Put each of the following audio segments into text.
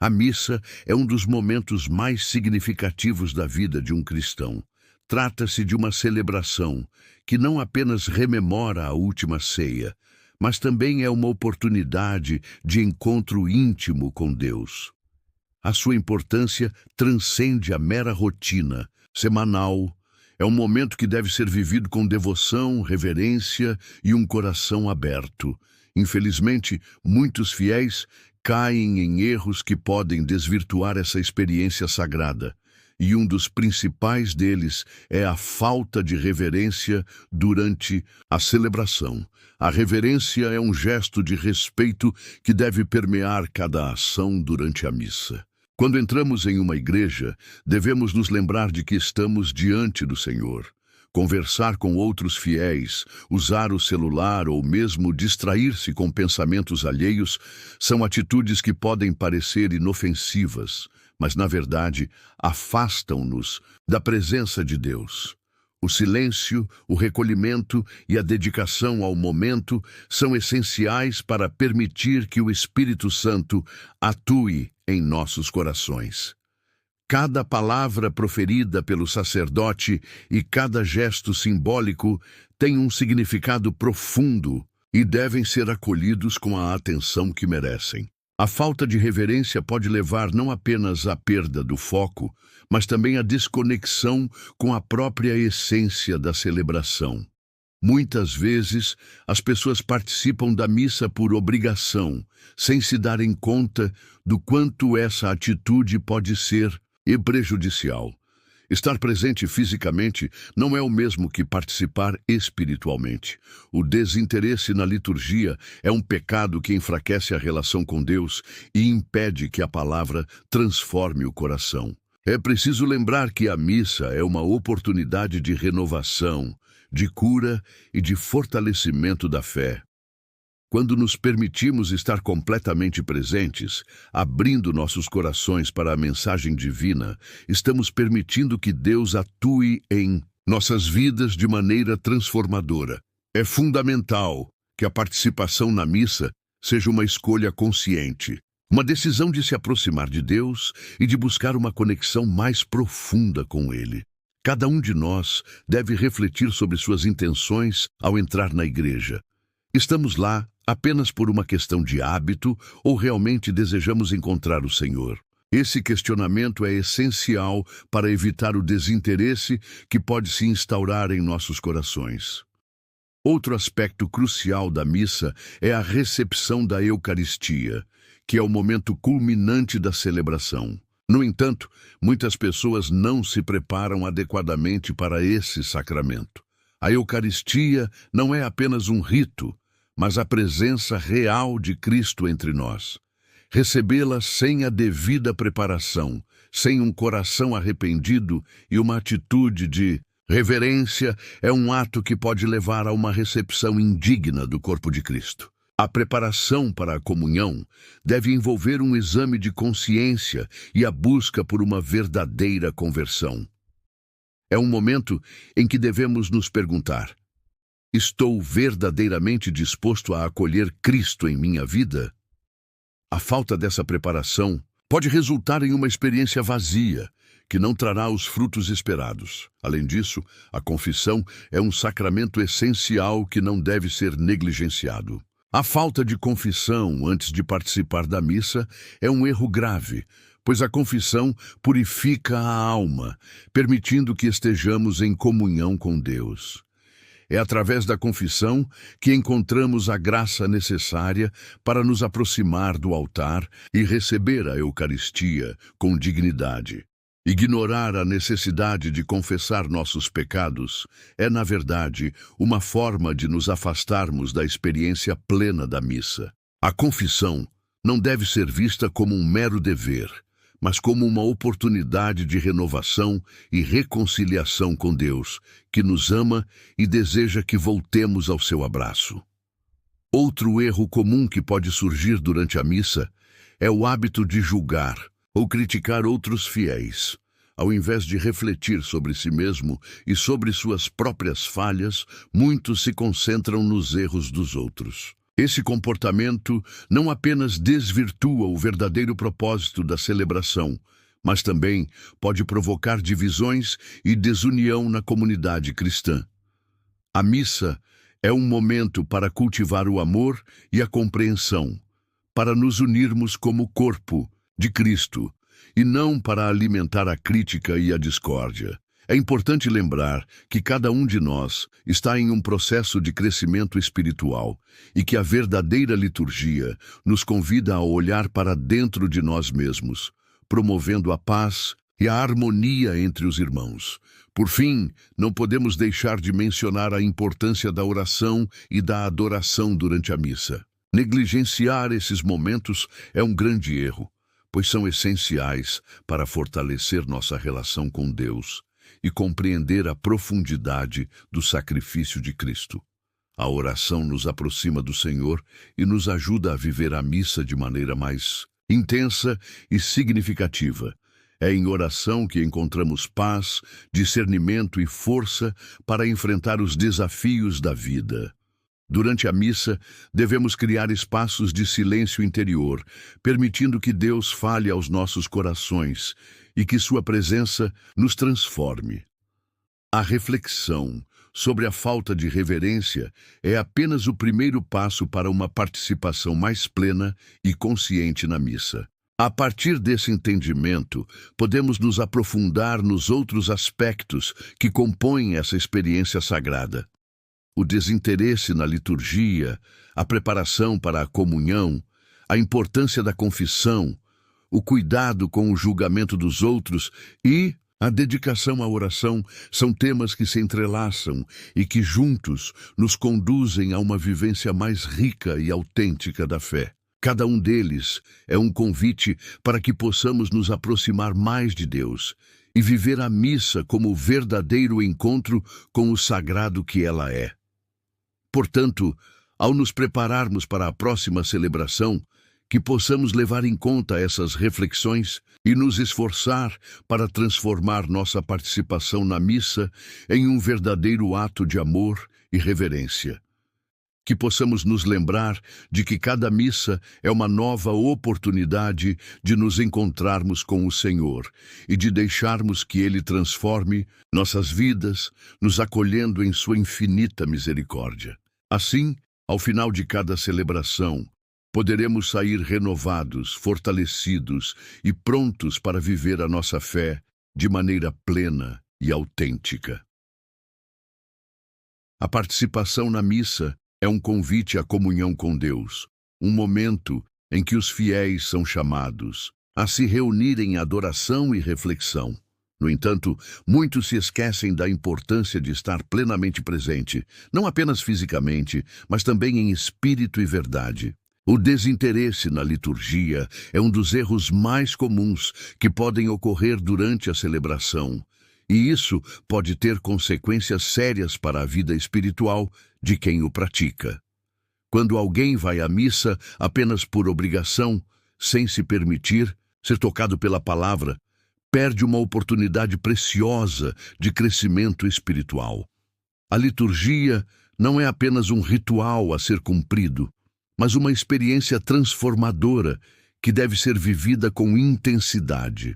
A missa é um dos momentos mais significativos da vida de um cristão. Trata-se de uma celebração que não apenas rememora a última ceia, mas também é uma oportunidade de encontro íntimo com Deus. A sua importância transcende a mera rotina semanal. É um momento que deve ser vivido com devoção, reverência e um coração aberto. Infelizmente, muitos fiéis caem em erros que podem desvirtuar essa experiência sagrada. E um dos principais deles é a falta de reverência durante a celebração. A reverência é um gesto de respeito que deve permear cada ação durante a missa. Quando entramos em uma igreja, devemos nos lembrar de que estamos diante do Senhor. Conversar com outros fiéis, usar o celular ou mesmo distrair-se com pensamentos alheios são atitudes que podem parecer inofensivas, mas na verdade afastam-nos da presença de Deus. O silêncio, o recolhimento e a dedicação ao momento são essenciais para permitir que o Espírito Santo atue em nossos corações. Cada palavra proferida pelo sacerdote e cada gesto simbólico tem um significado profundo e devem ser acolhidos com a atenção que merecem. A falta de reverência pode levar não apenas à perda do foco, mas também à desconexão com a própria essência da celebração. Muitas vezes, as pessoas participam da missa por obrigação, sem se darem conta do quanto essa atitude pode ser prejudicial. Estar presente fisicamente não é o mesmo que participar espiritualmente. O desinteresse na liturgia é um pecado que enfraquece a relação com Deus e impede que a palavra transforme o coração. É preciso lembrar que a missa é uma oportunidade de renovação, de cura e de fortalecimento da fé. Quando nos permitimos estar completamente presentes, abrindo nossos corações para a mensagem divina, estamos permitindo que Deus atue em nossas vidas de maneira transformadora. É fundamental que a participação na missa seja uma escolha consciente, uma decisão de se aproximar de Deus e de buscar uma conexão mais profunda com Ele. Cada um de nós deve refletir sobre suas intenções ao entrar na igreja. Estamos lá apenas por uma questão de hábito ou realmente desejamos encontrar o Senhor? Esse questionamento é essencial para evitar o desinteresse que pode se instaurar em nossos corações. Outro aspecto crucial da missa é a recepção da Eucaristia, que é o momento culminante da celebração. No entanto, muitas pessoas não se preparam adequadamente para esse sacramento. A Eucaristia não é apenas um rito, mas a presença real de Cristo entre nós. Recebê-la sem a devida preparação, sem um coração arrependido e uma atitude de reverência, é um ato que pode levar a uma recepção indigna do corpo de Cristo. A preparação para a comunhão deve envolver um exame de consciência e a busca por uma verdadeira conversão. É um momento em que devemos nos perguntar: estou verdadeiramente disposto a acolher Cristo em minha vida? A falta dessa preparação pode resultar em uma experiência vazia, que não trará os frutos esperados. Além disso, a confissão é um sacramento essencial que não deve ser negligenciado. A falta de confissão antes de participar da missa é um erro grave, pois a confissão purifica a alma, permitindo que estejamos em comunhão com Deus. É através da confissão que encontramos a graça necessária para nos aproximar do altar e receber a Eucaristia com dignidade. Ignorar a necessidade de confessar nossos pecados é, na verdade, uma forma de nos afastarmos da experiência plena da missa. A confissão não deve ser vista como um mero dever, mas como uma oportunidade de renovação e reconciliação com Deus, que nos ama e deseja que voltemos ao seu abraço. Outro erro comum que pode surgir durante a missa é o hábito de julgar ou criticar outros fiéis. Ao invés de refletir sobre si mesmo e sobre suas próprias falhas, muitos se concentram nos erros dos outros. Esse comportamento não apenas desvirtua o verdadeiro propósito da celebração, mas também pode provocar divisões e desunião na comunidade cristã. A missa é um momento para cultivar o amor e a compreensão, para nos unirmos como corpo de Cristo, e não para alimentar a crítica e a discórdia. É importante lembrar que cada um de nós está em um processo de crescimento espiritual e que a verdadeira liturgia nos convida a olhar para dentro de nós mesmos, promovendo a paz e a harmonia entre os irmãos. Por fim, não podemos deixar de mencionar a importância da oração e da adoração durante a missa. Negligenciar esses momentos é um grande erro, pois são essenciais para fortalecer nossa relação com Deus e compreender a profundidade do sacrifício de Cristo. A oração nos aproxima do Senhor e nos ajuda a viver a missa de maneira mais intensa e significativa. É em oração que encontramos paz, discernimento e força para enfrentar os desafios da vida. Durante a missa, devemos criar espaços de silêncio interior, permitindo que Deus fale aos nossos corações e que sua presença nos transforme. A reflexão sobre a falta de reverência é apenas o primeiro passo para uma participação mais plena e consciente na missa. A partir desse entendimento, podemos nos aprofundar nos outros aspectos que compõem essa experiência sagrada. O desinteresse na liturgia, a preparação para a comunhão, a importância da confissão, o cuidado com o julgamento dos outros e a dedicação à oração são temas que se entrelaçam e que juntos nos conduzem a uma vivência mais rica e autêntica da fé. Cada um deles é um convite para que possamos nos aproximar mais de Deus e viver a missa como o verdadeiro encontro com o sagrado que ela é. Portanto, ao nos prepararmos para a próxima celebração, que possamos levar em conta essas reflexões e nos esforçar para transformar nossa participação na missa em um verdadeiro ato de amor e reverência. Que possamos nos lembrar de que cada missa é uma nova oportunidade de nos encontrarmos com o Senhor e de deixarmos que Ele transforme nossas vidas, nos acolhendo em sua infinita misericórdia. Assim, ao final de cada celebração, poderemos sair renovados, fortalecidos e prontos para viver a nossa fé de maneira plena e autêntica. A participação na missa é um convite à comunhão com Deus, um momento em que os fiéis são chamados a se reunirem em adoração e reflexão. No entanto, muitos se esquecem da importância de estar plenamente presente, não apenas fisicamente, mas também em espírito e verdade. O desinteresse na liturgia é um dos erros mais comuns que podem ocorrer durante a celebração, e isso pode ter consequências sérias para a vida espiritual de quem o pratica. Quando alguém vai à missa apenas por obrigação, sem se permitir ser tocado pela palavra, perde uma oportunidade preciosa de crescimento espiritual. A liturgia não é apenas um ritual a ser cumprido, mas uma experiência transformadora que deve ser vivida com intensidade.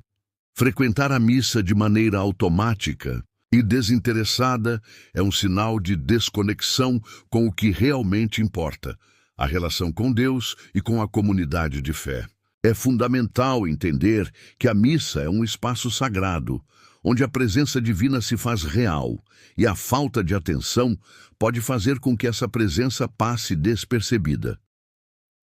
Frequentar a missa de maneira automática e desinteressada é um sinal de desconexão com o que realmente importa, a relação com Deus e com a comunidade de fé. É fundamental entender que a missa é um espaço sagrado, onde a presença divina se faz real, e a falta de atenção pode fazer com que essa presença passe despercebida.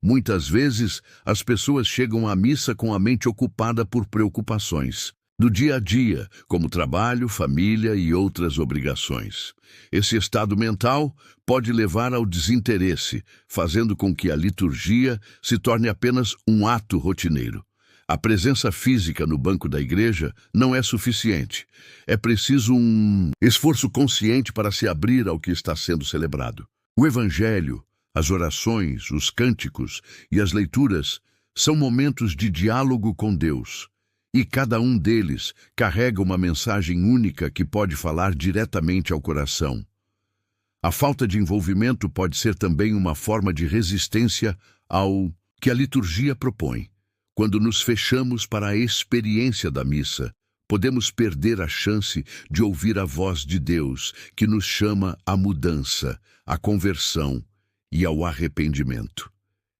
Muitas vezes, as pessoas chegam à missa com a mente ocupada por preocupações do dia a dia, como trabalho, família e outras obrigações. Esse estado mental pode levar ao desinteresse, fazendo com que a liturgia se torne apenas um ato rotineiro. A presença física no banco da igreja não é suficiente. É preciso um esforço consciente para se abrir ao que está sendo celebrado. O Evangelho, as orações, os cânticos e as leituras são momentos de diálogo com Deus, e cada um deles carrega uma mensagem única que pode falar diretamente ao coração. A falta de envolvimento pode ser também uma forma de resistência ao que a liturgia propõe. Quando nos fechamos para a experiência da missa, podemos perder a chance de ouvir a voz de Deus, que nos chama à mudança, à conversão e ao arrependimento.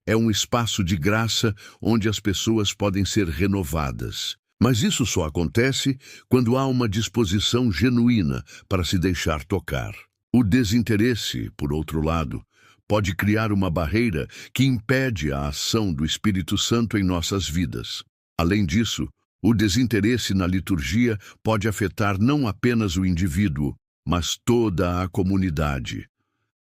É um espaço de graça onde as pessoas podem ser renovadas. Mas isso só acontece quando há uma disposição genuína para se deixar tocar. O desinteresse, por outro lado, pode criar uma barreira que impede a ação do Espírito Santo em nossas vidas. Além disso, o desinteresse na liturgia pode afetar não apenas o indivíduo, mas toda a comunidade.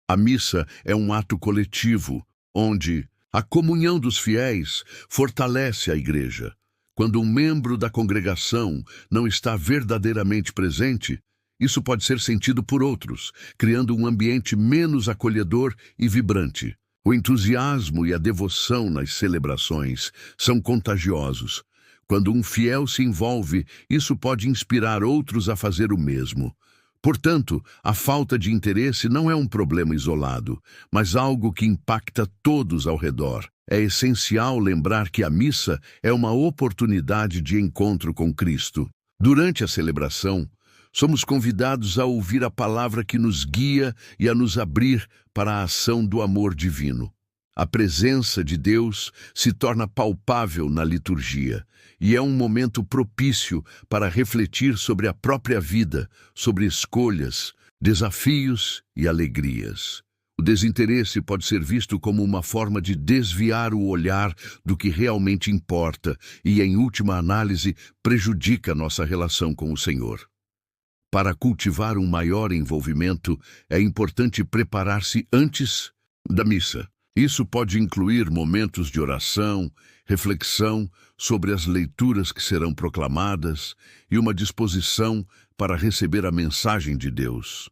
A missa é um ato coletivo, onde a comunhão dos fiéis fortalece a igreja. Quando um membro da congregação não está verdadeiramente presente, isso pode ser sentido por outros, criando um ambiente menos acolhedor e vibrante. O entusiasmo e a devoção nas celebrações são contagiosos. Quando um fiel se envolve, isso pode inspirar outros a fazer o mesmo. Portanto, a falta de interesse não é um problema isolado, mas algo que impacta todos ao redor. É essencial lembrar que a missa é uma oportunidade de encontro com Cristo. Durante a celebração, somos convidados a ouvir a palavra que nos guia e a nos abrir para a ação do amor divino. A presença de Deus se torna palpável na liturgia e é um momento propício para refletir sobre a própria vida, sobre escolhas, desafios e alegrias. O desinteresse pode ser visto como uma forma de desviar o olhar do que realmente importa e, em última análise, prejudica nossa relação com o Senhor. Para cultivar um maior envolvimento, é importante preparar-se antes da missa. Isso pode incluir momentos de oração, reflexão sobre as leituras que serão proclamadas e uma disposição para receber a mensagem de Deus.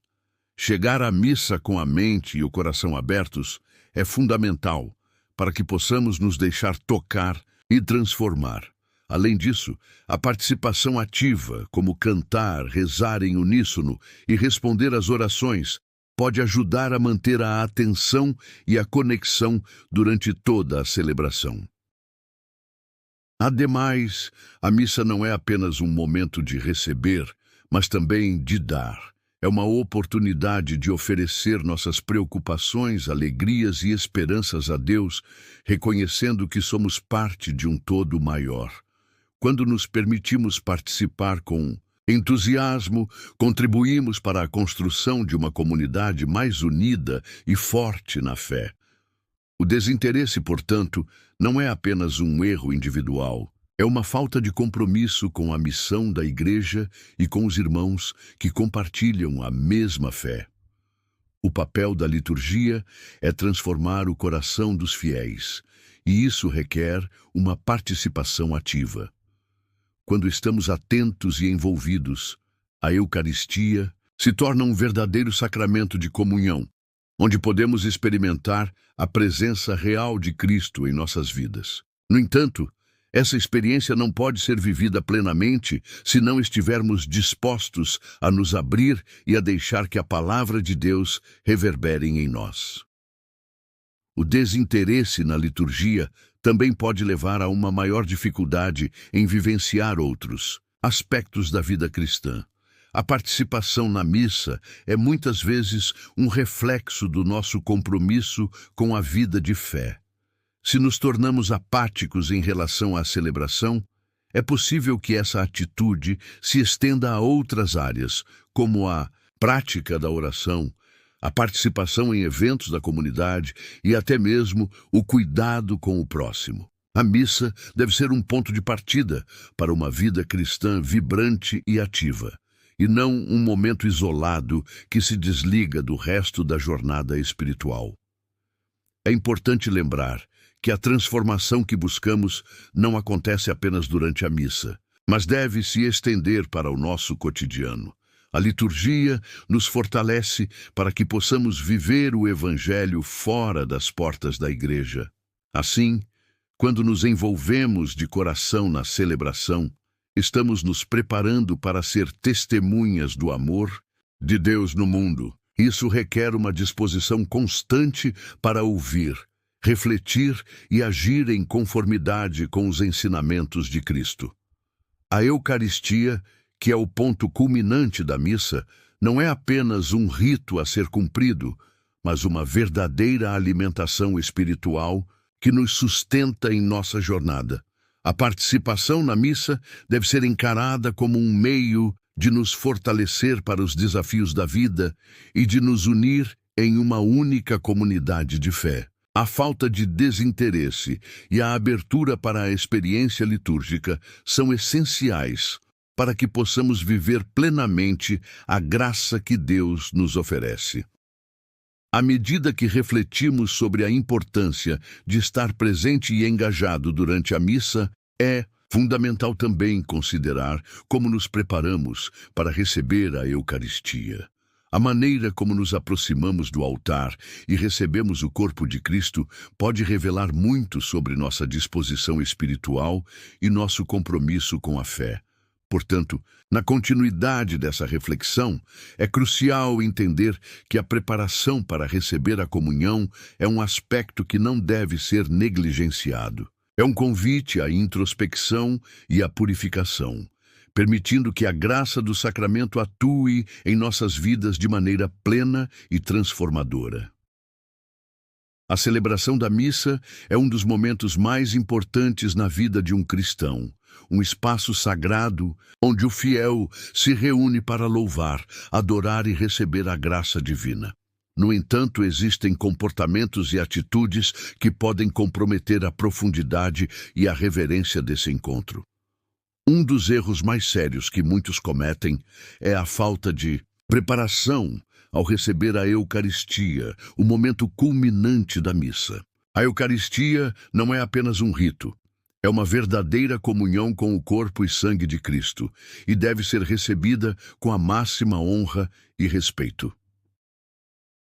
Chegar à missa com a mente e o coração abertos é fundamental para que possamos nos deixar tocar e transformar. Além disso, a participação ativa, como cantar, rezar em uníssono e responder às orações, pode ajudar a manter a atenção e a conexão durante toda a celebração. Ademais, a missa não é apenas um momento de receber, mas também de dar. É uma oportunidade de oferecer nossas preocupações, alegrias e esperanças a Deus, reconhecendo que somos parte de um todo maior. Quando nos permitimos participar com entusiasmo, contribuímos para a construção de uma comunidade mais unida e forte na fé. O desinteresse, portanto, não é apenas um erro individual, é uma falta de compromisso com a missão da Igreja e com os irmãos que compartilham a mesma fé. O papel da liturgia é transformar o coração dos fiéis, e isso requer uma participação ativa. Quando estamos atentos e envolvidos, a Eucaristia se torna um verdadeiro sacramento de comunhão, onde podemos experimentar a presença real de Cristo em nossas vidas. No entanto, essa experiência não pode ser vivida plenamente se não estivermos dispostos a nos abrir e a deixar que a palavra de Deus reverbere em nós. O desinteresse na liturgia também pode levar a uma maior dificuldade em vivenciar outros aspectos da vida cristã. A participação na missa é muitas vezes um reflexo do nosso compromisso com a vida de fé. Se nos tornamos apáticos em relação à celebração, é possível que essa atitude se estenda a outras áreas, como a prática da oração, a participação em eventos da comunidade e até mesmo o cuidado com o próximo. A missa deve ser um ponto de partida para uma vida cristã vibrante e ativa, e não um momento isolado que se desliga do resto da jornada espiritual. É importante lembrar que a transformação que buscamos não acontece apenas durante a missa, mas deve se estender para o nosso cotidiano. A liturgia nos fortalece para que possamos viver o Evangelho fora das portas da igreja. Assim, quando nos envolvemos de coração na celebração, estamos nos preparando para ser testemunhas do amor de Deus no mundo. Isso requer uma disposição constante para ouvir, refletir e agir em conformidade com os ensinamentos de Cristo. A Eucaristia, que é o ponto culminante da missa, não é apenas um rito a ser cumprido, mas uma verdadeira alimentação espiritual que nos sustenta em nossa jornada. A participação na missa deve ser encarada como um meio de nos fortalecer para os desafios da vida e de nos unir em uma única comunidade de fé. A falta de desinteresse e a abertura para a experiência litúrgica são essenciais para que possamos viver plenamente a graça que Deus nos oferece. À medida que refletimos sobre a importância de estar presente e engajado durante a missa, é fundamental também considerar como nos preparamos para receber a Eucaristia. A maneira como nos aproximamos do altar e recebemos o corpo de Cristo pode revelar muito sobre nossa disposição espiritual e nosso compromisso com a fé. Portanto, na continuidade dessa reflexão, é crucial entender que a preparação para receber a comunhão é um aspecto que não deve ser negligenciado. É um convite à introspecção e à purificação, permitindo que a graça do sacramento atue em nossas vidas de maneira plena e transformadora. A celebração da missa é um dos momentos mais importantes na vida de um cristão, um espaço sagrado onde o fiel se reúne para louvar, adorar e receber a graça divina. No entanto, existem comportamentos e atitudes que podem comprometer a profundidade e a reverência desse encontro. Um dos erros mais sérios que muitos cometem é a falta de preparação ao receber a Eucaristia, o momento culminante da missa. A Eucaristia não é apenas um rito, é uma verdadeira comunhão com o corpo e sangue de Cristo e deve ser recebida com a máxima honra e respeito.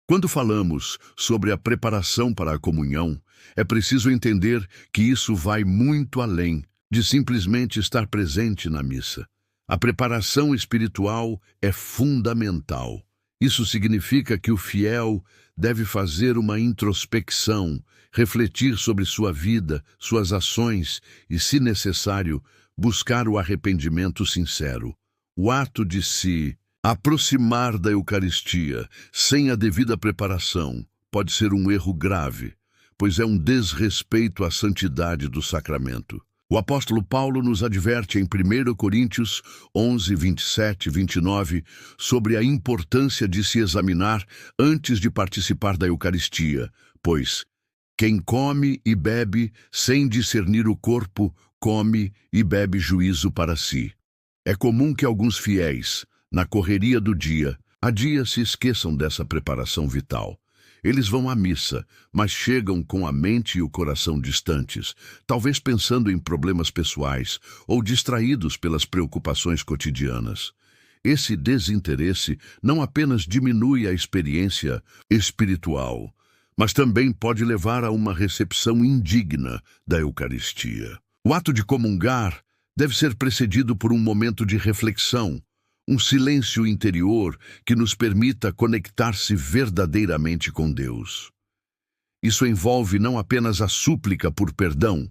Quando falamos sobre a preparação para a comunhão, é preciso entender que isso vai muito além de simplesmente estar presente na missa. A preparação espiritual é fundamental. Isso significa que o fiel deve fazer uma introspecção, refletir sobre sua vida, suas ações e, se necessário, buscar o arrependimento sincero. O ato de se aproximar da Eucaristia sem a devida preparação pode ser um erro grave, pois é um desrespeito à santidade do sacramento. O apóstolo Paulo nos adverte em 1 Coríntios 11, 27 e 29 sobre a importância de se examinar antes de participar da Eucaristia, pois quem come e bebe sem discernir o corpo, come e bebe juízo para si. É comum que alguns fiéis, na correria do dia a dia, se esqueçam dessa preparação vital. Eles vão à missa, mas chegam com a mente e o coração distantes, talvez pensando em problemas pessoais ou distraídos pelas preocupações cotidianas. Esse desinteresse não apenas diminui a experiência espiritual, mas também pode levar a uma recepção indigna da Eucaristia. O ato de comungar deve ser precedido por um momento de reflexão, um silêncio interior que nos permita conectar-se verdadeiramente com Deus. Isso envolve não apenas a súplica por perdão,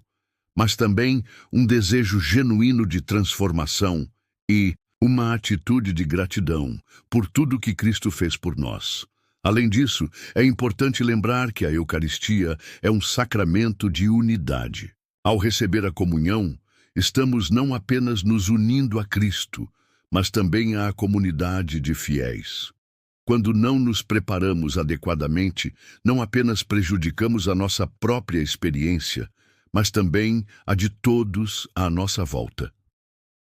mas também um desejo genuíno de transformação e uma atitude de gratidão por tudo que Cristo fez por nós. Além disso, é importante lembrar que a Eucaristia é um sacramento de unidade. Ao receber a comunhão, estamos não apenas nos unindo a Cristo, mas também à comunidade de fiéis. Quando não nos preparamos adequadamente, não apenas prejudicamos a nossa própria experiência, mas também a de todos à nossa volta.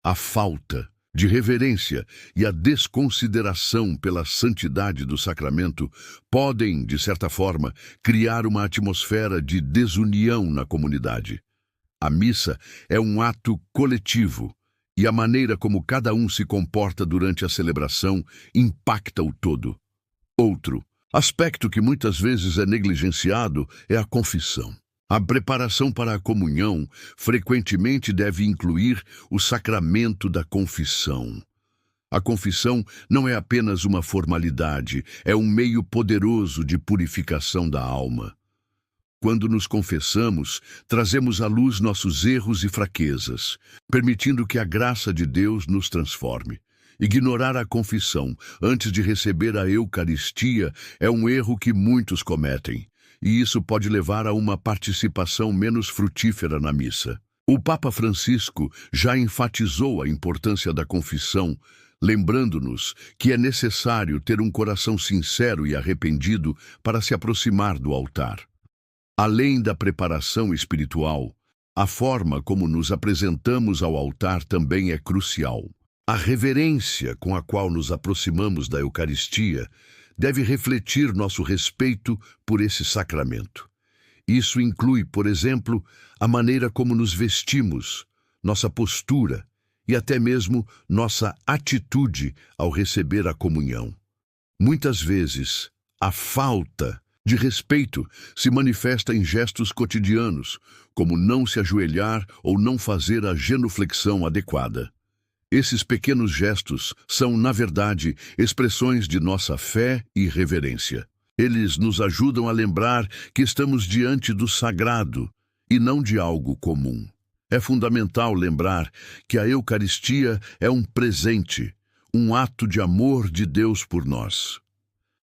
A falta de reverência e a desconsideração pela santidade do sacramento podem, de certa forma, criar uma atmosfera de desunião na comunidade. A missa é um ato coletivo, e a maneira como cada um se comporta durante a celebração impacta o todo. Outro aspecto que muitas vezes é negligenciado é a confissão. A preparação para a comunhão frequentemente deve incluir o sacramento da confissão. A confissão não é apenas uma formalidade, é um meio poderoso de purificação da alma. Quando nos confessamos, trazemos à luz nossos erros e fraquezas, permitindo que a graça de Deus nos transforme. Ignorar a confissão antes de receber a Eucaristia é um erro que muitos cometem, e isso pode levar a uma participação menos frutífera na missa. O Papa Francisco já enfatizou a importância da confissão, lembrando-nos que é necessário ter um coração sincero e arrependido para se aproximar do altar. Além da preparação espiritual, a forma como nos apresentamos ao altar também é crucial. A reverência com a qual nos aproximamos da Eucaristia deve refletir nosso respeito por esse sacramento. Isso inclui, por exemplo, a maneira como nos vestimos, nossa postura e até mesmo nossa atitude ao receber a comunhão. Muitas vezes, a falta de respeito se manifesta em gestos cotidianos, como não se ajoelhar ou não fazer a genuflexão adequada. Esses pequenos gestos são, na verdade, expressões de nossa fé e reverência. Eles nos ajudam a lembrar que estamos diante do sagrado e não de algo comum. É fundamental lembrar que a Eucaristia é um presente, um ato de amor de Deus por nós.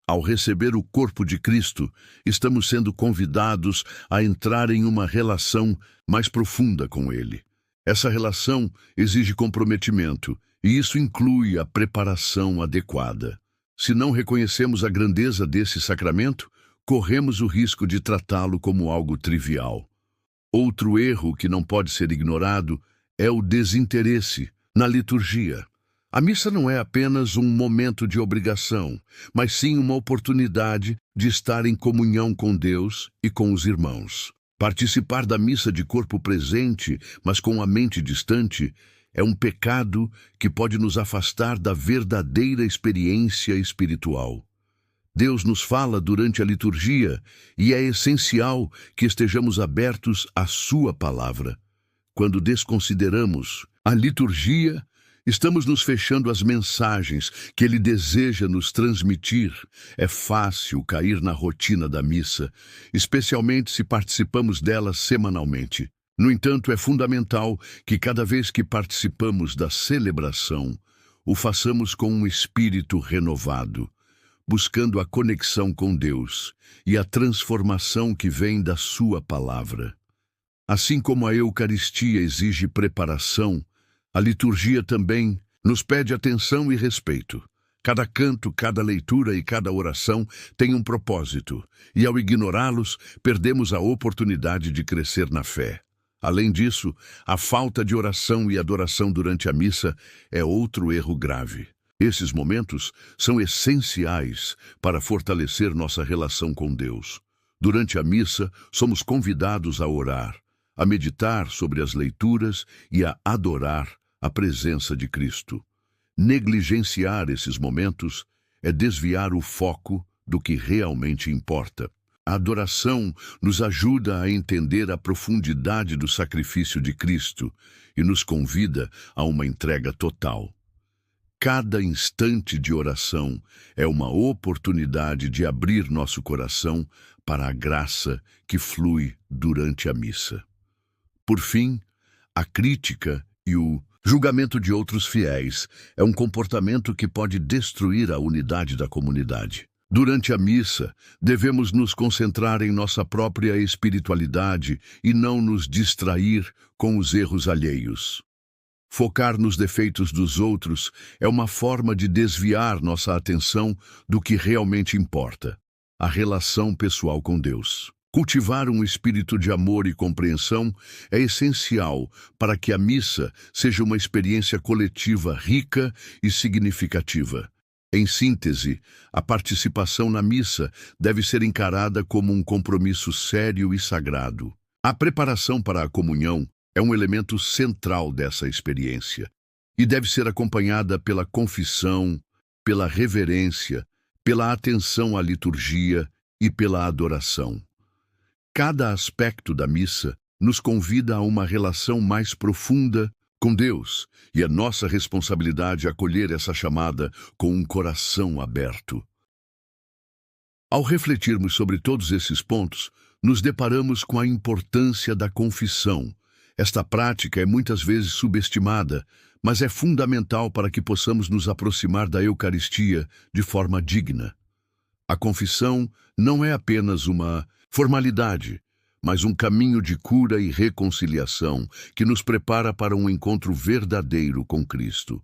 Ao receber o corpo de Cristo, estamos sendo convidados a entrar em uma relação mais profunda com Ele. Essa relação exige comprometimento, e isso inclui a preparação adequada. Se não reconhecemos a grandeza desse sacramento, corremos o risco de tratá-lo como algo trivial. Outro erro que não pode ser ignorado é o desinteresse na liturgia. A missa não é apenas um momento de obrigação, mas sim uma oportunidade de estar em comunhão com Deus e com os irmãos. Participar da missa de corpo presente, mas com a mente distante, é um pecado que pode nos afastar da verdadeira experiência espiritual. Deus nos fala durante a liturgia e é essencial que estejamos abertos à sua palavra. Quando desconsideramos a liturgia, estamos nos fechando às mensagens que Ele deseja nos transmitir. É fácil cair na rotina da missa, especialmente se participamos dela semanalmente. No entanto, é fundamental que cada vez que participamos da celebração, o façamos com um espírito renovado, buscando a conexão com Deus e a transformação que vem da sua palavra. Assim como a Eucaristia exige preparação, a liturgia também nos pede atenção e respeito. Cada canto, cada leitura e cada oração tem um propósito, e ao ignorá-los, perdemos a oportunidade de crescer na fé. Além disso, a falta de oração e adoração durante a missa é outro erro grave. Esses momentos são essenciais para fortalecer nossa relação com Deus. Durante a missa, somos convidados a orar, a meditar sobre as leituras e a adorar a presença de Cristo. Negligenciar esses momentos é desviar o foco do que realmente importa. A adoração nos ajuda a entender a profundidade do sacrifício de Cristo e nos convida a uma entrega total. Cada instante de oração é uma oportunidade de abrir nosso coração para a graça que flui durante a missa. Por fim, a crítica e o julgamento de outros fiéis é um comportamento que pode destruir a unidade da comunidade. Durante a missa, devemos nos concentrar em nossa própria espiritualidade e não nos distrair com os erros alheios. Focar nos defeitos dos outros é uma forma de desviar nossa atenção do que realmente importa, a relação pessoal com Deus. Cultivar um espírito de amor e compreensão é essencial para que a missa seja uma experiência coletiva rica e significativa. Em síntese, a participação na missa deve ser encarada como um compromisso sério e sagrado. A preparação para a comunhão é um elemento central dessa experiência e deve ser acompanhada pela confissão, pela reverência, pela atenção à liturgia e pela adoração. Cada aspecto da missa nos convida a uma relação mais profunda com Deus, e é nossa responsabilidade acolher essa chamada com um coração aberto. Ao refletirmos sobre todos esses pontos, nos deparamos com a importância da confissão. Esta prática é muitas vezes subestimada, mas é fundamental para que possamos nos aproximar da Eucaristia de forma digna. A confissão não é apenas uma formalidade, mas um caminho de cura e reconciliação que nos prepara para um encontro verdadeiro com Cristo.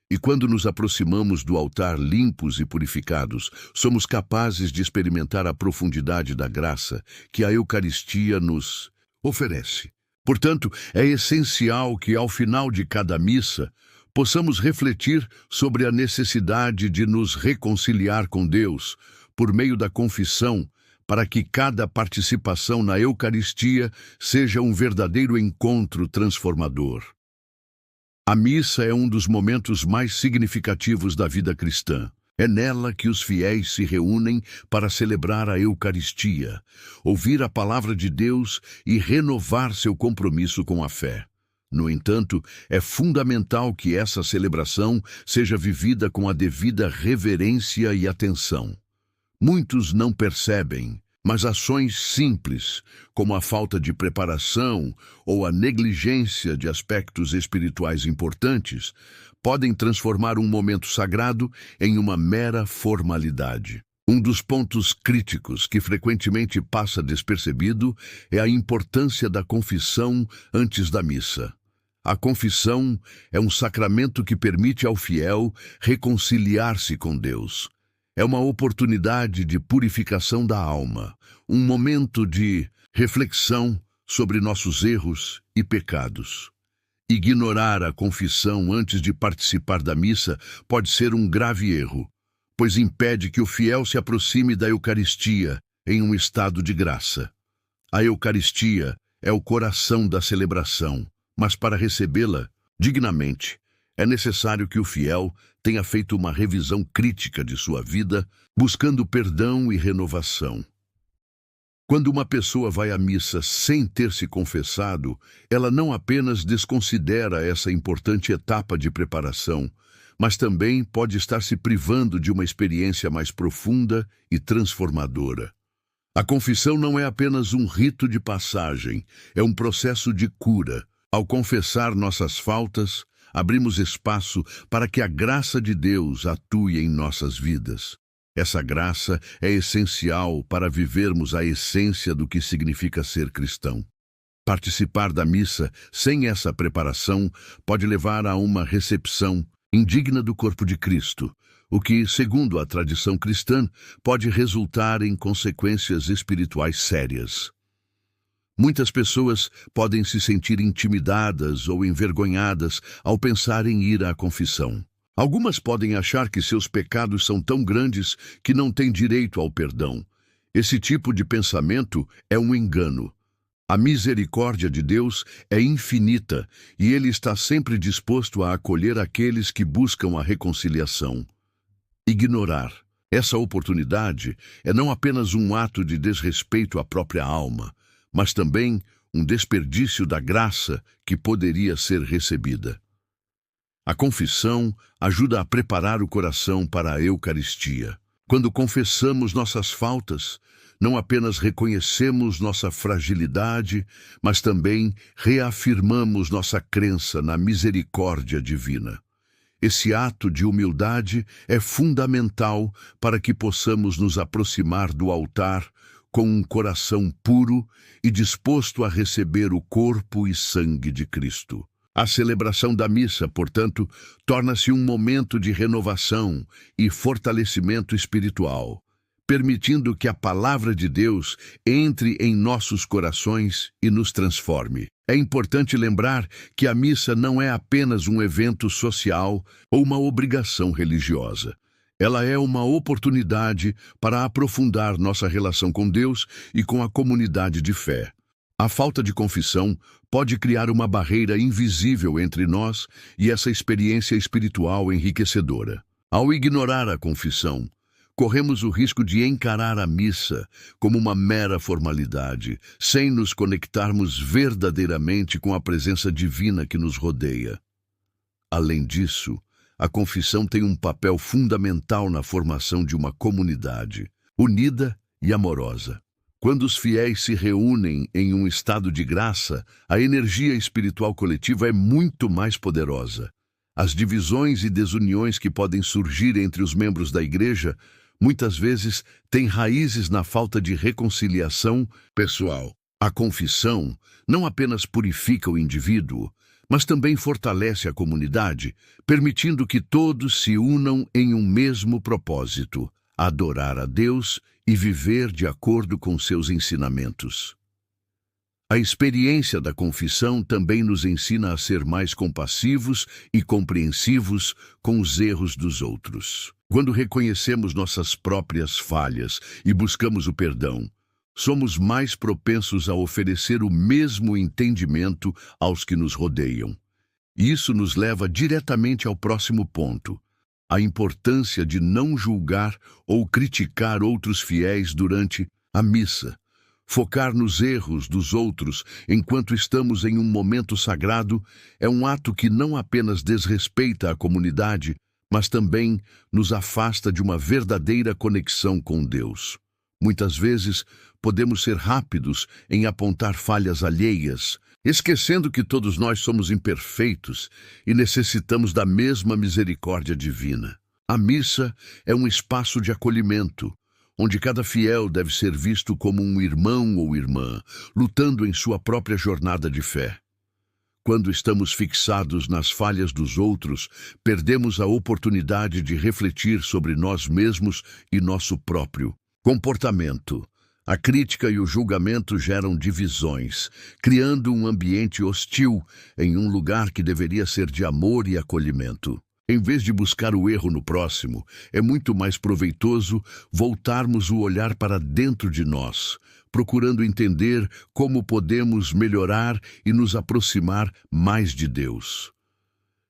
E quando nos aproximamos do altar limpos e purificados, somos capazes de experimentar a profundidade da graça que a Eucaristia nos oferece. Portanto, é essencial que, ao final de cada missa, possamos refletir sobre a necessidade de nos reconciliar com Deus por meio da confissão, para que cada participação na Eucaristia seja um verdadeiro encontro transformador. A missa é um dos momentos mais significativos da vida cristã. É nela que os fiéis se reúnem para celebrar a Eucaristia, ouvir a palavra de Deus e renovar seu compromisso com a fé. No entanto, é fundamental que essa celebração seja vivida com a devida reverência e atenção. Muitos não percebem, mas ações simples, como a falta de preparação ou a negligência de aspectos espirituais importantes, podem transformar um momento sagrado em uma mera formalidade. Um dos pontos críticos que frequentemente passa despercebido é a importância da confissão antes da missa. A confissão é um sacramento que permite ao fiel reconciliar-se com Deus. É uma oportunidade de purificação da alma, um momento de reflexão sobre nossos erros e pecados. Ignorar a confissão antes de participar da missa pode ser um grave erro, pois impede que o fiel se aproxime da Eucaristia em um estado de graça. A Eucaristia é o coração da celebração, mas para recebê-la dignamente, é necessário que o fiel tenha feito uma revisão crítica de sua vida, buscando perdão e renovação. Quando uma pessoa vai à missa sem ter se confessado, ela não apenas desconsidera essa importante etapa de preparação, mas também pode estar se privando de uma experiência mais profunda e transformadora. A confissão não é apenas um rito de passagem, é um processo de cura. Ao confessar nossas faltas, abrimos espaço para que a graça de Deus atue em nossas vidas. Essa graça é essencial para vivermos a essência do que significa ser cristão. Participar da missa sem essa preparação pode levar a uma recepção indigna do corpo de Cristo, o que, segundo a tradição cristã, pode resultar em consequências espirituais sérias. Muitas pessoas podem se sentir intimidadas ou envergonhadas ao pensar em ir à confissão. Algumas podem achar que seus pecados são tão grandes que não têm direito ao perdão. Esse tipo de pensamento é um engano. A misericórdia de Deus é infinita e Ele está sempre disposto a acolher aqueles que buscam a reconciliação. Ignorar essa oportunidade é não apenas um ato de desrespeito à própria alma, mas também um desperdício da graça que poderia ser recebida. A confissão ajuda a preparar o coração para a Eucaristia. Quando confessamos nossas faltas, não apenas reconhecemos nossa fragilidade, mas também reafirmamos nossa crença na misericórdia divina. Esse ato de humildade é fundamental para que possamos nos aproximar do altar com um coração puro e disposto a receber o corpo e sangue de Cristo. A celebração da missa, portanto, torna-se um momento de renovação e fortalecimento espiritual, permitindo que a palavra de Deus entre em nossos corações e nos transforme. É importante lembrar que a missa não é apenas um evento social ou uma obrigação religiosa. Ela é uma oportunidade para aprofundar nossa relação com Deus e com a comunidade de fé. A falta de confissão pode criar uma barreira invisível entre nós e essa experiência espiritual enriquecedora. Ao ignorar a confissão, corremos o risco de encarar a missa como uma mera formalidade, sem nos conectarmos verdadeiramente com a presença divina que nos rodeia. Além disso, a confissão tem um papel fundamental na formação de uma comunidade unida e amorosa. Quando os fiéis se reúnem em um estado de graça, a energia espiritual coletiva é muito mais poderosa. As divisões e desuniões que podem surgir entre os membros da igreja muitas vezes têm raízes na falta de reconciliação pessoal. A confissão não apenas purifica o indivíduo, mas também fortalece a comunidade, permitindo que todos se unam em um mesmo propósito: adorar a Deus e viver de acordo com seus ensinamentos. A experiência da confissão também nos ensina a ser mais compassivos e compreensivos com os erros dos outros. Quando reconhecemos nossas próprias falhas e buscamos o perdão, somos mais propensos a oferecer o mesmo entendimento aos que nos rodeiam. Isso nos leva diretamente ao próximo ponto: a importância de não julgar ou criticar outros fiéis durante a missa. Focar nos erros dos outros enquanto estamos em um momento sagrado é um ato que não apenas desrespeita a comunidade, mas também nos afasta de uma verdadeira conexão com Deus. Muitas vezes, podemos ser rápidos em apontar falhas alheias, esquecendo que todos nós somos imperfeitos e necessitamos da mesma misericórdia divina. A missa é um espaço de acolhimento, onde cada fiel deve ser visto como um irmão ou irmã, lutando em sua própria jornada de fé. Quando estamos fixados nas falhas dos outros, perdemos a oportunidade de refletir sobre nós mesmos e nosso próprio comportamento. A crítica e o julgamento geram divisões, criando um ambiente hostil em um lugar que deveria ser de amor e acolhimento. Em vez de buscar o erro no próximo, é muito mais proveitoso voltarmos o olhar para dentro de nós, procurando entender como podemos melhorar e nos aproximar mais de Deus.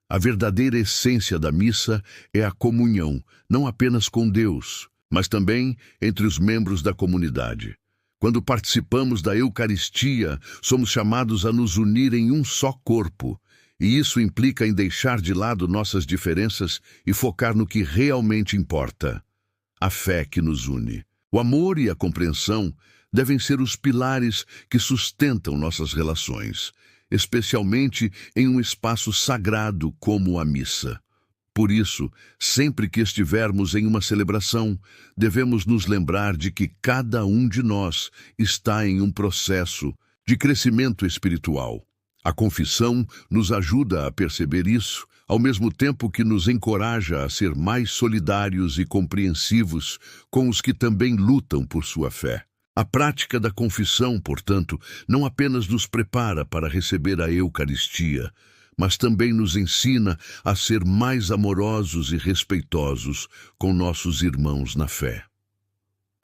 A verdadeira essência da missa é a comunhão, não apenas com Deus, mas também entre os membros da comunidade. Quando participamos da Eucaristia, somos chamados a nos unir em um só corpo, e isso implica em deixar de lado nossas diferenças e focar no que realmente importa: a fé que nos une. O amor e a compreensão devem ser os pilares que sustentam nossas relações, especialmente em um espaço sagrado como a missa. Por isso, sempre que estivermos em uma celebração, devemos nos lembrar de que cada um de nós está em um processo de crescimento espiritual. A confissão nos ajuda a perceber isso, ao mesmo tempo que nos encoraja a ser mais solidários e compreensivos com os que também lutam por sua fé. A prática da confissão, portanto, não apenas nos prepara para receber a Eucaristia, mas também nos ensina a ser mais amorosos e respeitosos com nossos irmãos na fé.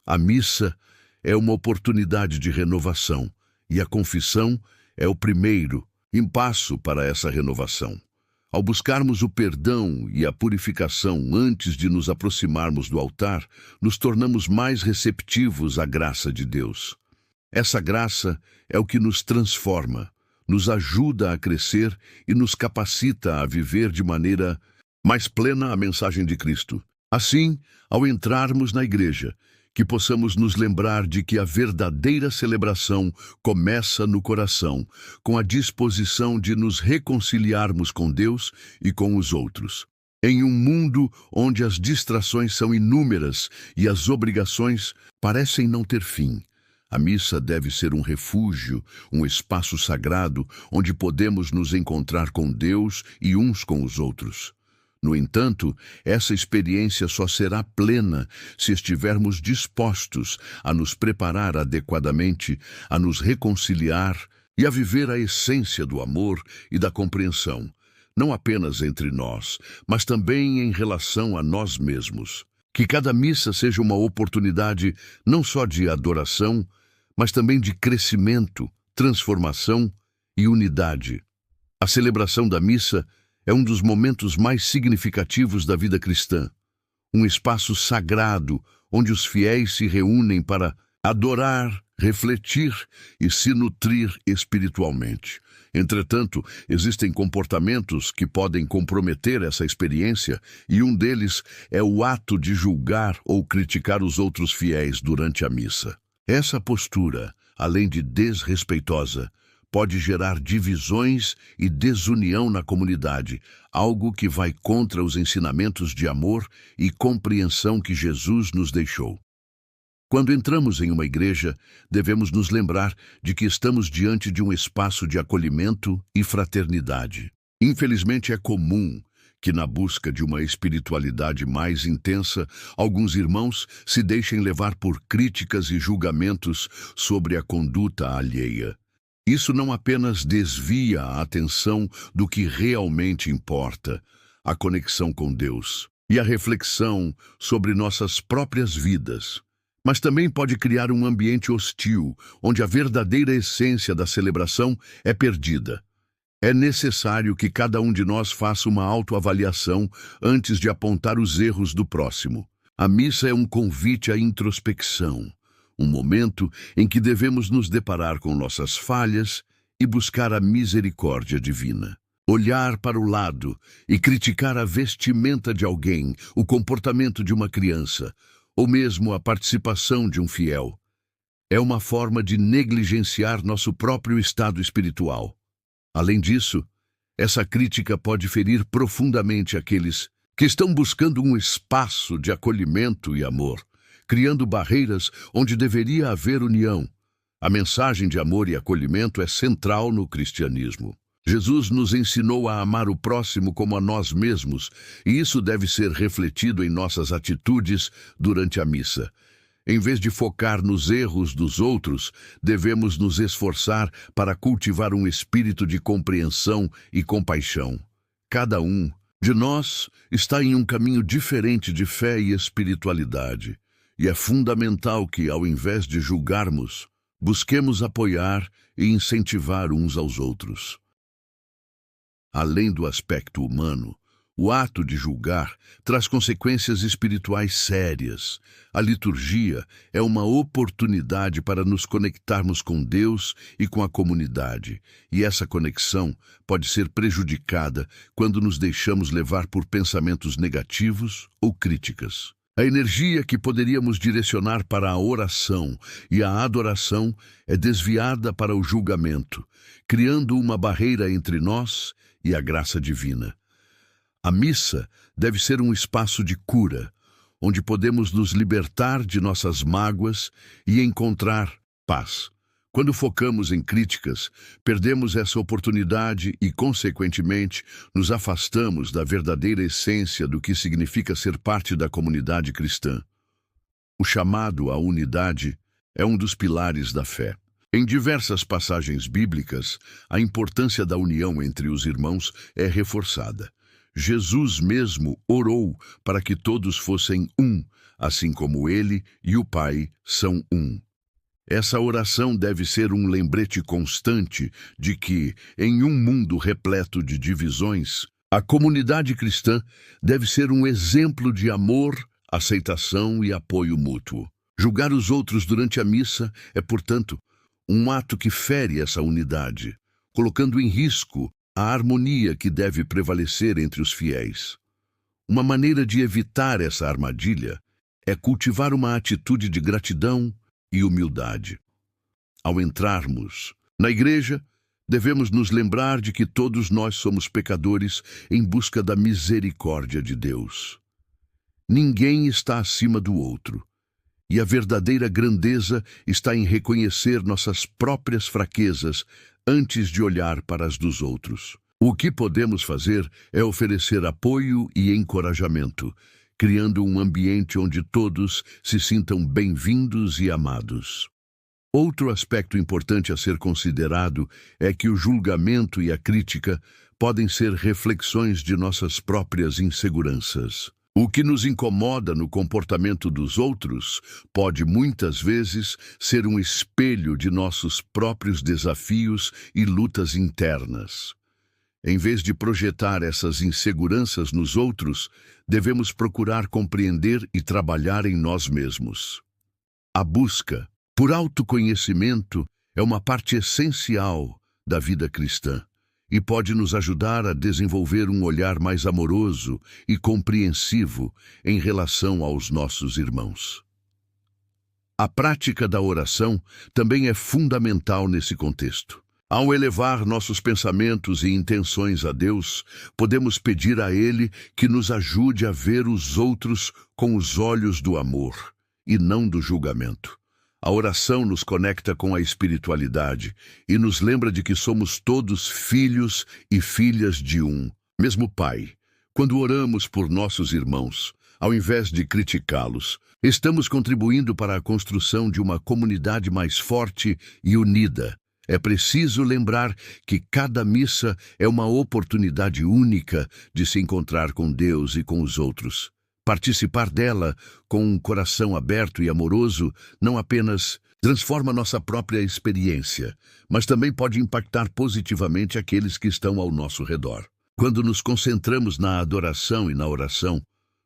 A missa é uma oportunidade de renovação, e a confissão é o primeiro passo para essa renovação. Ao buscarmos o perdão e a purificação antes de nos aproximarmos do altar, nos tornamos mais receptivos à graça de Deus. Essa graça é o que nos transforma, nos ajuda a crescer e nos capacita a viver de maneira mais plena a mensagem de Cristo. Assim, ao entrarmos na igreja, que possamos nos lembrar de que a verdadeira celebração começa no coração, com a disposição de nos reconciliarmos com Deus e com os outros. Em um mundo onde as distrações são inúmeras e as obrigações parecem não ter fim, a missa deve ser um refúgio, um espaço sagrado onde podemos nos encontrar com Deus e uns com os outros. No entanto, essa experiência só será plena se estivermos dispostos a nos preparar adequadamente, a nos reconciliar e a viver a essência do amor e da compreensão, não apenas entre nós, mas também em relação a nós mesmos. Que cada missa seja uma oportunidade não só de adoração, mas também de crescimento, transformação e unidade. A celebração da missa é um dos momentos mais significativos da vida cristã, um espaço sagrado onde os fiéis se reúnem para adorar, refletir e se nutrir espiritualmente. Entretanto, existem comportamentos que podem comprometer essa experiência, e um deles é o ato de julgar ou criticar os outros fiéis durante a missa. Essa postura, além de desrespeitosa, pode gerar divisões e desunião na comunidade, algo que vai contra os ensinamentos de amor e compreensão que Jesus nos deixou. Quando entramos em uma igreja, devemos nos lembrar de que estamos diante de um espaço de acolhimento e fraternidade. Infelizmente, é comum que, na busca de uma espiritualidade mais intensa, alguns irmãos se deixem levar por críticas e julgamentos sobre a conduta alheia. Isso não apenas desvia a atenção do que realmente importa, a conexão com Deus e a reflexão sobre nossas próprias vidas, mas também pode criar um ambiente hostil, onde a verdadeira essência da celebração é perdida. É necessário que cada um de nós faça uma autoavaliação antes de apontar os erros do próximo. A missa é um convite à introspecção, um momento em que devemos nos deparar com nossas falhas e buscar a misericórdia divina. Olhar para o lado e criticar a vestimenta de alguém, o comportamento de uma criança, ou mesmo a participação de um fiel, é uma forma de negligenciar nosso próprio estado espiritual. Além disso, essa crítica pode ferir profundamente aqueles que estão buscando um espaço de acolhimento e amor, criando barreiras onde deveria haver união. A mensagem de amor e acolhimento é central no cristianismo. Jesus nos ensinou a amar o próximo como a nós mesmos, e isso deve ser refletido em nossas atitudes durante a missa. Em vez de focar nos erros dos outros, devemos nos esforçar para cultivar um espírito de compreensão e compaixão. Cada um de nós está em um caminho diferente de fé e espiritualidade, e é fundamental que, ao invés de julgarmos, busquemos apoiar e incentivar uns aos outros. Além do aspecto humano, o ato de julgar traz consequências espirituais sérias. A liturgia é uma oportunidade para nos conectarmos com Deus e com a comunidade, e essa conexão pode ser prejudicada quando nos deixamos levar por pensamentos negativos ou críticas. A energia que poderíamos direcionar para a oração e a adoração é desviada para o julgamento, criando uma barreira entre nós e a graça divina. A missa deve ser um espaço de cura, onde podemos nos libertar de nossas mágoas e encontrar paz. Quando focamos em críticas, perdemos essa oportunidade e, consequentemente, nos afastamos da verdadeira essência do que significa ser parte da comunidade cristã. O chamado à unidade é um dos pilares da fé. Em diversas passagens bíblicas, a importância da união entre os irmãos é reforçada. Jesus mesmo orou para que todos fossem um, assim como ele e o Pai são um. Essa oração deve ser um lembrete constante de que, em um mundo repleto de divisões, a comunidade cristã deve ser um exemplo de amor, aceitação e apoio mútuo. Julgar os outros durante a missa é, portanto, um ato que fere essa unidade, colocando em risco a harmonia que deve prevalecer entre os fiéis. Uma maneira de evitar essa armadilha é cultivar uma atitude de gratidão e humildade. Ao entrarmos na igreja, devemos nos lembrar de que todos nós somos pecadores em busca da misericórdia de Deus. Ninguém está acima do outro, e a verdadeira grandeza está em reconhecer nossas próprias fraquezas antes de olhar para as dos outros. O que podemos fazer é oferecer apoio e encorajamento, criando um ambiente onde todos se sintam bem-vindos e amados. Outro aspecto importante a ser considerado é que o julgamento e a crítica podem ser reflexões de nossas próprias inseguranças. O que nos incomoda no comportamento dos outros pode muitas vezes ser um espelho de nossos próprios desafios e lutas internas. Em vez de projetar essas inseguranças nos outros, devemos procurar compreender e trabalhar em nós mesmos. A busca por autoconhecimento é uma parte essencial da vida cristã e pode nos ajudar a desenvolver um olhar mais amoroso e compreensivo em relação aos nossos irmãos. A prática da oração também é fundamental nesse contexto. Ao elevar nossos pensamentos e intenções a Deus, podemos pedir a Ele que nos ajude a ver os outros com os olhos do amor e não do julgamento. A oração nos conecta com a espiritualidade e nos lembra de que somos todos filhos e filhas de um mesmo Pai. Quando oramos por nossos irmãos, ao invés de criticá-los, estamos contribuindo para a construção de uma comunidade mais forte e unida. É preciso lembrar que cada missa é uma oportunidade única de se encontrar com Deus e com os outros. Participar dela com um coração aberto e amoroso não apenas transforma nossa própria experiência, mas também pode impactar positivamente aqueles que estão ao nosso redor. Quando nos concentramos na adoração e na oração,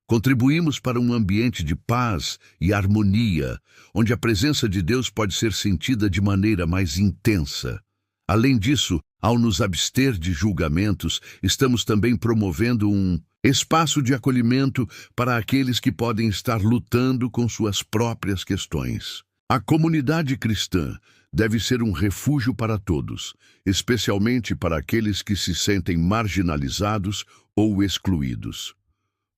contribuímos para um ambiente de paz e harmonia, onde a presença de Deus pode ser sentida de maneira mais intensa. Além disso, ao nos abster de julgamentos, estamos também promovendo um espaço de acolhimento para aqueles que podem estar lutando com suas próprias questões. A comunidade cristã deve ser um refúgio para todos, especialmente para aqueles que se sentem marginalizados ou excluídos.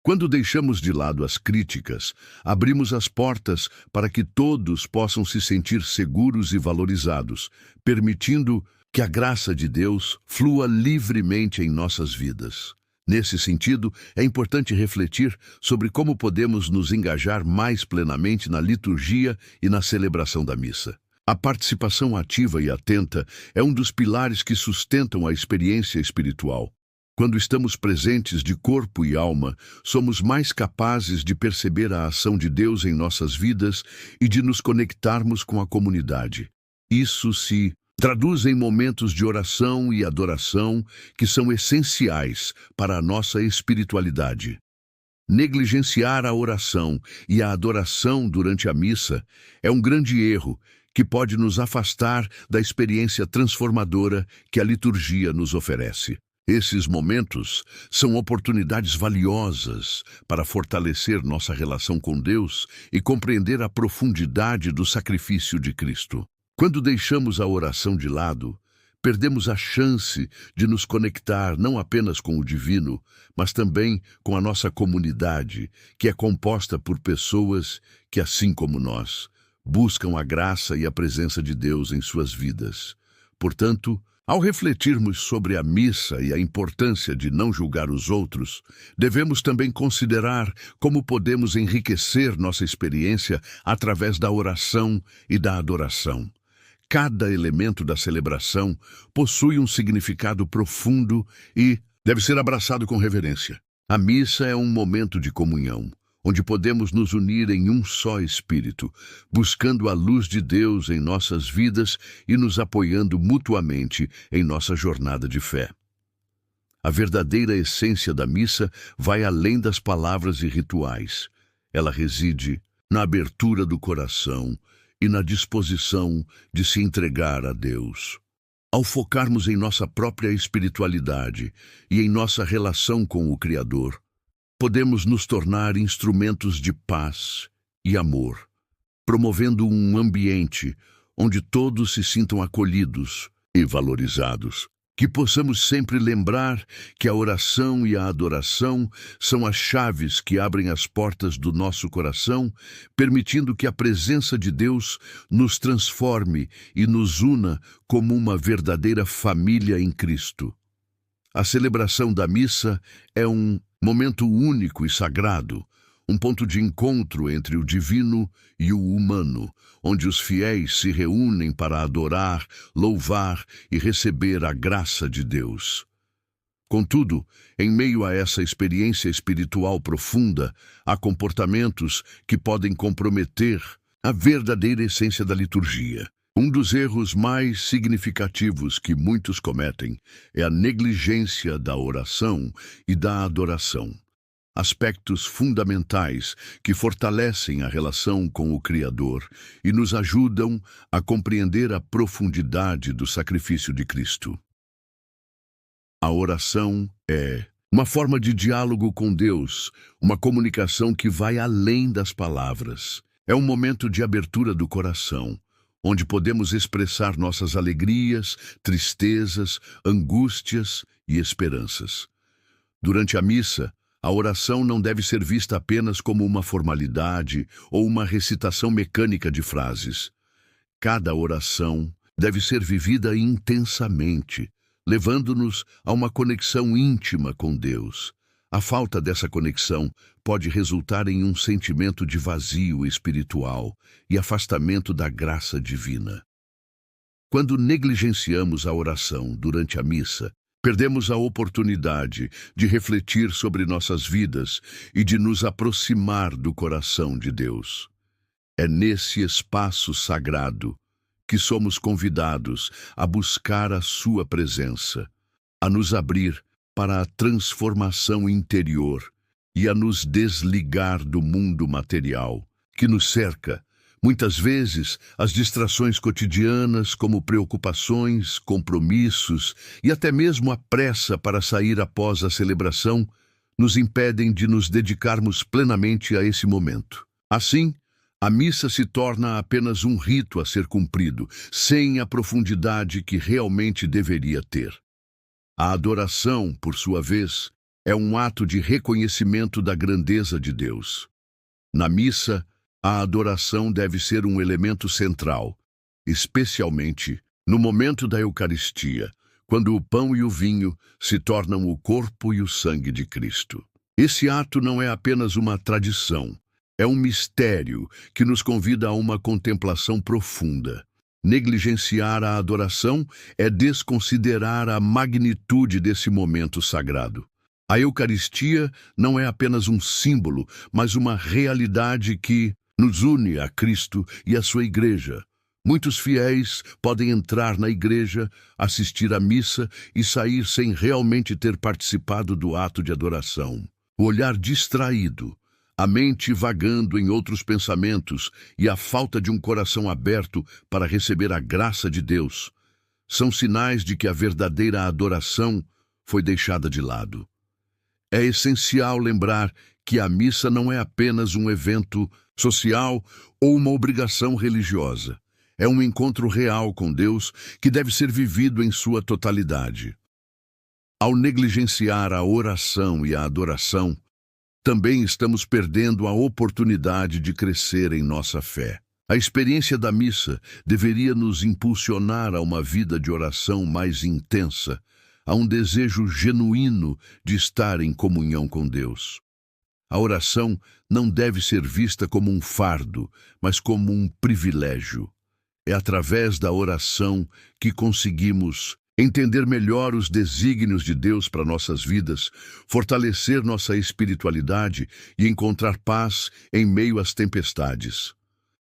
Quando deixamos de lado as críticas, abrimos as portas para que todos possam se sentir seguros e valorizados, permitindo que a graça de Deus flua livremente em nossas vidas. Nesse sentido, é importante refletir sobre como podemos nos engajar mais plenamente na liturgia e na celebração da missa. A participação ativa e atenta é um dos pilares que sustentam a experiência espiritual. Quando estamos presentes de corpo e alma, somos mais capazes de perceber a ação de Deus em nossas vidas e de nos conectarmos com a comunidade. Isso se traduz em momentos de oração e adoração que são essenciais para a nossa espiritualidade. Negligenciar a oração e a adoração durante a missa é um grande erro que pode nos afastar da experiência transformadora que a liturgia nos oferece. Esses momentos são oportunidades valiosas para fortalecer nossa relação com Deus e compreender a profundidade do sacrifício de Cristo. Quando deixamos a oração de lado, perdemos a chance de nos conectar não apenas com o divino, mas também com a nossa comunidade, que é composta por pessoas que, assim como nós, buscam a graça e a presença de Deus em suas vidas. Portanto, ao refletirmos sobre a missa e a importância de não julgar os outros, devemos também considerar como podemos enriquecer nossa experiência através da oração e da adoração. Cada elemento da celebração possui um significado profundo e deve ser abraçado com reverência. A missa é um momento de comunhão, onde podemos nos unir em um só espírito, buscando a luz de Deus em nossas vidas e nos apoiando mutuamente em nossa jornada de fé. A verdadeira essência da missa vai além das palavras e rituais. Ela reside na abertura do coração e na disposição de se entregar a Deus. Ao focarmos em nossa própria espiritualidade e em nossa relação com o Criador, podemos nos tornar instrumentos de paz e amor, promovendo um ambiente onde todos se sintam acolhidos e valorizados. Que possamos sempre lembrar que a oração e a adoração são as chaves que abrem as portas do nosso coração, permitindo que a presença de Deus nos transforme e nos una como uma verdadeira família em Cristo. A celebração da missa é um momento único e sagrado, um ponto de encontro entre o divino e o humano, onde os fiéis se reúnem para adorar, louvar e receber a graça de Deus. Contudo, em meio a essa experiência espiritual profunda, há comportamentos que podem comprometer a verdadeira essência da liturgia. Um dos erros mais significativos que muitos cometem é a negligência da oração e da adoração. aspectos fundamentais que fortalecem a relação com o Criador e nos ajudam a compreender a profundidade do sacrifício de Cristo. A oração é uma forma de diálogo com Deus, uma comunicação que vai além das palavras. É um momento de abertura do coração, onde podemos expressar nossas alegrias, tristezas, angústias e esperanças. Durante a missa, a oração não deve ser vista apenas como uma formalidade ou uma recitação mecânica de frases. Cada oração deve ser vivida intensamente, levando-nos a uma conexão íntima com Deus. A falta dessa conexão pode resultar em um sentimento de vazio espiritual e afastamento da graça divina. Quando negligenciamos a oração durante a missa, perdemos a oportunidade de refletir sobre nossas vidas e de nos aproximar do coração de Deus. É nesse espaço sagrado que somos convidados a buscar a sua presença, a nos abrir para a transformação interior e a nos desligar do mundo material que nos cerca. Muitas vezes, as distrações cotidianas, como preocupações, compromissos e até mesmo a pressa para sair após a celebração, nos impedem de nos dedicarmos plenamente a esse momento. Assim, a missa se torna apenas um rito a ser cumprido, sem a profundidade que realmente deveria ter. A adoração, por sua vez, é um ato de reconhecimento da grandeza de Deus. Na missa, a adoração deve ser um elemento central, especialmente no momento da Eucaristia, quando o pão e o vinho se tornam o corpo e o sangue de Cristo. Esse ato não é apenas uma tradição, é um mistério que nos convida a uma contemplação profunda. Negligenciar a adoração é desconsiderar a magnitude desse momento sagrado. A Eucaristia não é apenas um símbolo, mas uma realidade que nos une a Cristo e a sua Igreja. Muitos fiéis podem entrar na igreja, assistir à missa e sair sem realmente ter participado do ato de adoração. O olhar distraído, a mente vagando em outros pensamentos e a falta de um coração aberto para receber a graça de Deus são sinais de que a verdadeira adoração foi deixada de lado. É essencial lembrar que a missa não é apenas um evento social ou uma obrigação religiosa. É um encontro real com Deus que deve ser vivido em sua totalidade. Ao negligenciar a oração e a adoração, também estamos perdendo a oportunidade de crescer em nossa fé. A experiência da missa deveria nos impulsionar a uma vida de oração mais intensa, a um desejo genuíno de estar em comunhão com Deus. A oração não deve ser vista como um fardo, mas como um privilégio. É através da oração que conseguimos entender melhor os desígnios de Deus para nossas vidas, fortalecer nossa espiritualidade e encontrar paz em meio às tempestades.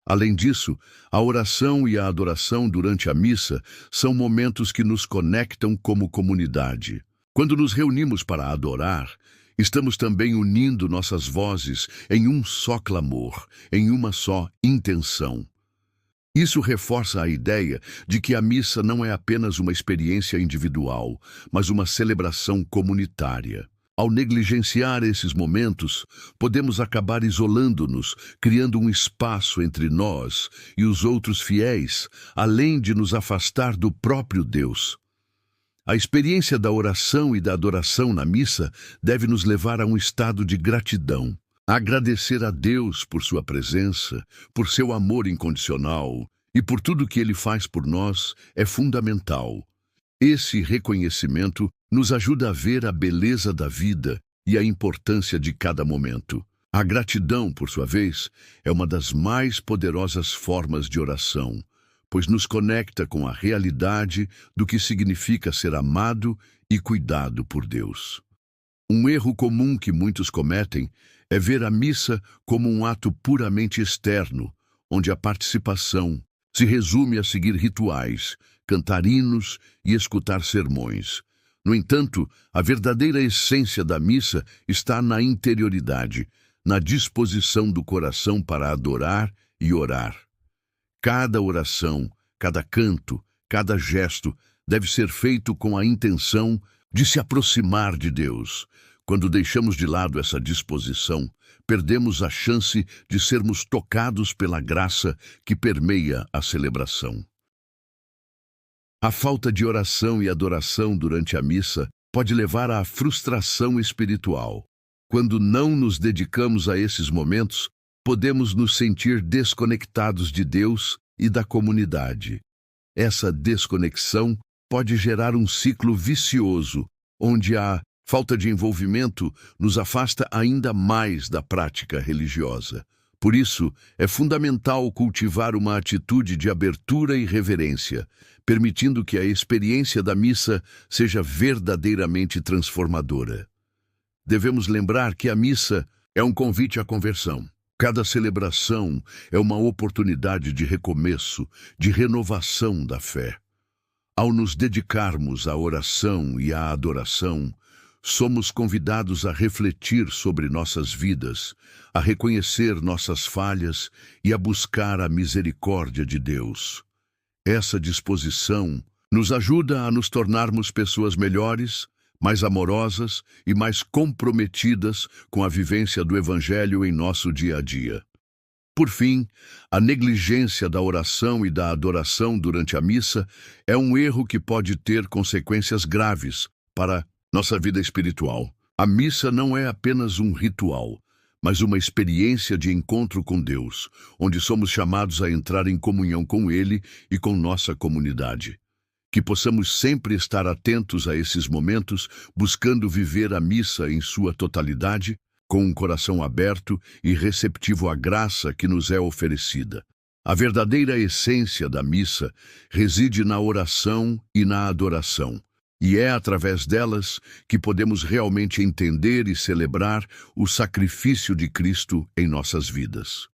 Além disso, a oração e a adoração durante a missa são momentos que nos conectam como comunidade. Quando nos reunimos para adorar, estamos também unindo nossas vozes em um só clamor, em uma só intenção. Isso reforça a ideia de que a missa não é apenas uma experiência individual, mas uma celebração comunitária. Ao negligenciar esses momentos, podemos acabar isolando-nos, criando um espaço entre nós e os outros fiéis, além de nos afastar do próprio Deus. A experiência da oração e da adoração na missa deve nos levar a um estado de gratidão. Agradecer a Deus por sua presença, por seu amor incondicional e por tudo que Ele faz por nós é fundamental. Esse reconhecimento nos ajuda a ver a beleza da vida e a importância de cada momento. A gratidão, por sua vez, é uma das mais poderosas formas de oração, pois nos conecta com a realidade do que significa ser amado e cuidado por Deus. Um erro comum que muitos cometem é ver a missa como um ato puramente externo, onde a participação se resume a seguir rituais, cantar hinos e escutar sermões. No entanto, a verdadeira essência da missa está na interioridade, na disposição do coração para adorar e orar. Cada oração, cada canto, cada gesto deve ser feito com a intenção de se aproximar de Deus. Quando deixamos de lado essa disposição, perdemos a chance de sermos tocados pela graça que permeia a celebração. A falta de oração e adoração durante a missa pode levar à frustração espiritual. Quando não nos dedicamos a esses momentos, podemos nos sentir desconectados de Deus e da comunidade. Essa desconexão pode gerar um ciclo vicioso, onde a falta de envolvimento nos afasta ainda mais da prática religiosa. Por isso, é fundamental cultivar uma atitude de abertura e reverência, permitindo que a experiência da missa seja verdadeiramente transformadora. Devemos lembrar que a missa é um convite à conversão. Cada celebração é uma oportunidade de recomeço, de renovação da fé. Ao nos dedicarmos à oração e à adoração, somos convidados a refletir sobre nossas vidas, a reconhecer nossas falhas e a buscar a misericórdia de Deus. Essa disposição nos ajuda a nos tornarmos pessoas melhores, mais amorosas e mais comprometidas com a vivência do Evangelho em nosso dia a dia. Por fim, a negligência da oração e da adoração durante a missa é um erro que pode ter consequências graves para nossa vida espiritual. A missa não é apenas um ritual, mas uma experiência de encontro com Deus, onde somos chamados a entrar em comunhão com Ele e com nossa comunidade. Que possamos sempre estar atentos a esses momentos, buscando viver a missa em sua totalidade, com um coração aberto e receptivo à graça que nos é oferecida. A verdadeira essência da missa reside na oração e na adoração, e é através delas que podemos realmente entender e celebrar o sacrifício de Cristo em nossas vidas.